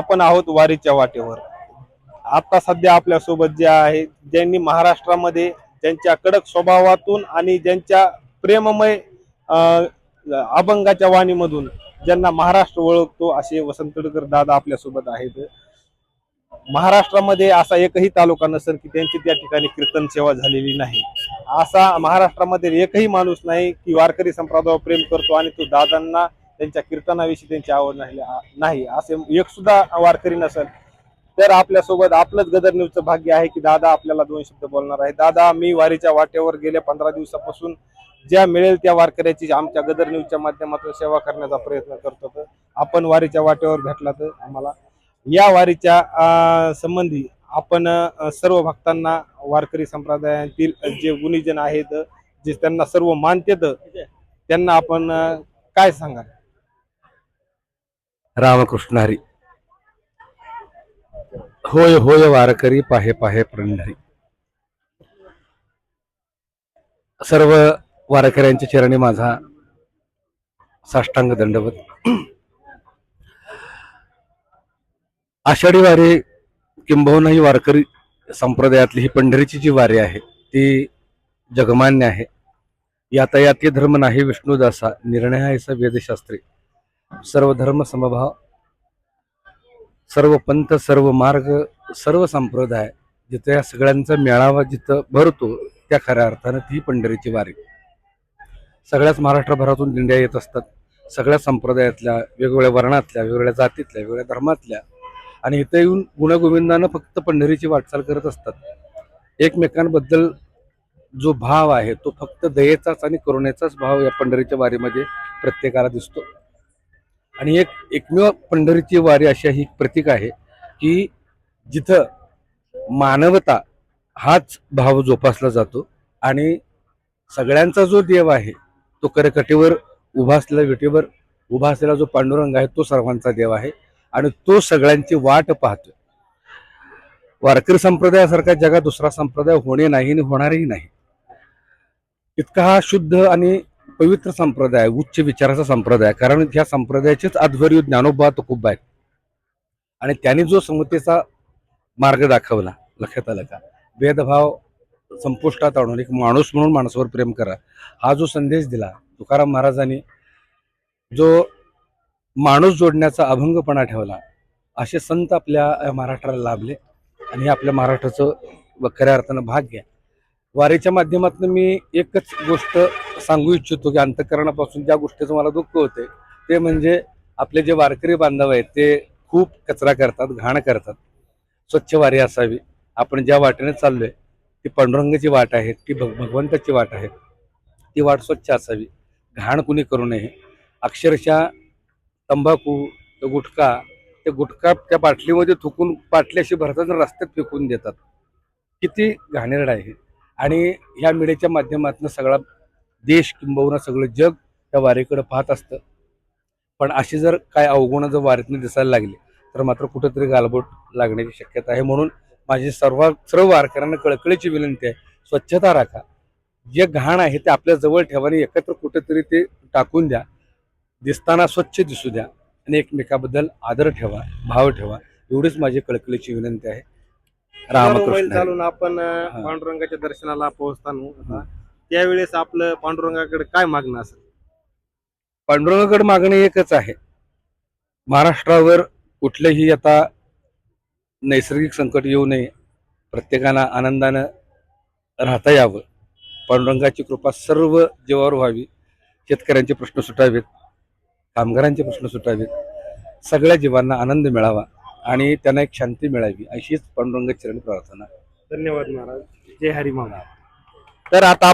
आपण आहोत वारीच्या वाटेवर. आता सध्या आपल्या सोबत जे आहे, ज्यांनी महाराष्ट्रामध्ये ज्यांच्या कडक स्वभावातून आणि ज्यांच्या प्रेममय अभंगाच्या वाणीमधून ज्यांना महाराष्ट्र ओळखतो असे वसंत तडकर दादा आपल्या सोबत आहेत. महाराष्ट्रामध्ये असा एकही तालुका नसेल की त्यांची त्या ठिकाणी कीर्तन सेवा झालेली नाही. असा महाराष्ट्रामध्ये एकही माणूस नाही की वारकरी संप्रदायावर प्रेम करतो आणि तो दादांना त्यांच्या कीर्तनाविषयी त्यांची आवड नाही असे एक सुद्धा वारकरी नसेल. तर आपल्यासोबत आपलंच गदर न्यूजचं भाग्य आहे की दादा आपल्याला दोन शब्द बोलणार आहे. दादा, मी वारीच्या वाटेवर गेल्या 15 दिवसापासून ज्या मिळेल त्या वारकऱ्याची आमच्या गदर न्यूजच्या माध्यमातून सेवा करण्याचा प्रयत्न करतो. आपण वारीच्या वाटेवर भेटला तर आम्हाला या वारीच्या संबंधी आपण सर्व भक्तांना, वारकरी संप्रदायातील जे गुणीजन आहेत, जे त्यांना सर्व मानतेत, त्यांना आपण काय सांगाल? रामकृष्ण हरी. होय होय वारकरी पाहे पाहे पंढरी. सर्व वारकऱ्यांच्या चरणी माझा साष्टांग दंडवत. आषाढी वारी किंबहुना ही वारकरी संप्रदायातली ही पंढरीची जी वारी आहे ती जगमान्य आहे. यातायाती धर्म नाही विष्णुदासा, निर्णय आहे स वेदशास्त्री. सर्व धर्म समभाव, सर्व पंथ, सर्व मार्ग, सर्व संप्रदाय, जिथे या सगळ्यांचा मेळावा जिथं भरतो त्या खऱ्या अर्थानं ती पंढरीची वारी. सगळ्याच महाराष्ट्रभरातून दिंड्या येत असतात, सगळ्या संप्रदायातल्या, वेगवेगळ्या वर्णातल्या, वेगवेगळ्या जातीतल्या, वेगवेगळ्या धर्मातल्या, आणि इथं येऊन गुण्यागोविंदानं फक्त पंढरीची वाटचाल करत असतात. एकमेकांबद्दल जो भाव आहे तो फक्त दयेचाच आणि करुणेचाच भाव या पंढरीच्या वारीमध्ये प्रत्येकाला दिसतो. आणि एकमेव पंढरीची वारी अशी ही प्रतीक आहे की जिथं मानवता हाच भाव जोपासला जातो आणि सगळ्यांचा जो देव आहे तो करकटीवर उभा असलेला, विटेवर उभा असलेला जो पांडुरंग आहे तो सर्वांचा देव आहे आणि तो सगळ्यांची वाट पाहतो. वारकरी संप्रदायासारखा जगात दुसरा संप्रदाय होणे नाही आणि होणारही नाही. इतका हा शुद्ध आणि पवित्र संप्रदाय, उच्च विचाराचा संप्रदाय. कारण ह्या संप्रदायाचेच आध्वर्य ज्ञानोबा तुकोबा आहेत आणि त्यांनी जो समतेचा मार्ग दाखवला, लक्षात आलं का, भेदभाव संपुष्टात आणून एक माणूस म्हणून माणसावर प्रेम करा, हा जो संदेश दिला तुकाराम महाराजांनी, जो माणूस जोडण्याचा अभंगपणा ठेवला, असे संत आपल्या महाराष्ट्राला लाभले आणि हे आपल्या महाराष्ट्राचं खऱ्या अर्थानं भाग्य आहे. वारीच्या माध्यमातून मी एकच गोष्ट सांगू इच्छितो की अंतःकरणापासून ज्या गोष्टीचं मला दुःख होते ते म्हणजे आपले जे वारकरी बांधव आहेत ते खूप कचरा करतात, घाण करतात. स्वच्छ वारी असावी. आपण ज्या वाटेने चाललोय ती पांडुरंगाची वाट आहे, ती भगवंताची वाट आहे, ती वाट स्वच्छ असावी, घाण कुणी करू नये. अक्षरशः तंबाखू, ते गुटखा त्या बाटलीमध्ये थुकून बाटली अशी भरतात रस्त्यात फेकून देतात. किती घाणेरडा आहे. आणि ह्या मीडियाच्या माध्यमातून सगळा देश किंबहुना सगळं जग त्या वारीकडे पाहत असतं. पण अशी जर काय अवगुण जर वारीतनं दिसायला लागली तर मात्र कुठेतरी गालबोट लागण्याची शक्यता आहे. म्हणून माझी सर्व वारकऱ्यांना कळकळीची विनंती आहे, स्वच्छता राखा. जे घाण आहे ते आपल्या जवळ ठेवा आणि एकत्र कुठेतरी ते टाकून द्या. दिसताना स्वच्छ दिसू द्या आणि एकमेकाबद्दल आदर ठेवा, भाव ठेवा. एवढीच माझी कळकळीची विनंती आहे. रामकृष्ण. चालून आपण पांडुरंगाच्या दर्शनाला पोहोचताना त्यावेळेस आपलं पांडुरंगाकडे काय मागणं असेल? पांडुरंगाकडे मागणं एकच आहे, महाराष्ट्रावर कुठलंही आता नैसर्गिक संकट येऊ नये, प्रत्येकाला आनंदानं राहता यावं, पांडुरंगाची कृपा सर्व जीवावर व्हावी, शेतकऱ्यांचे प्रश्न सुटावेत, कामगारांचे प्रश्न सुटावेत, सगळ्या जीवांना आनंद मिळावा आणि त्यांना एक शांती मिळावी अशीच पांडुरंगाची चरणी प्रार्थना. धन्यवाद महाराज. जय हरी महाराज. तर आता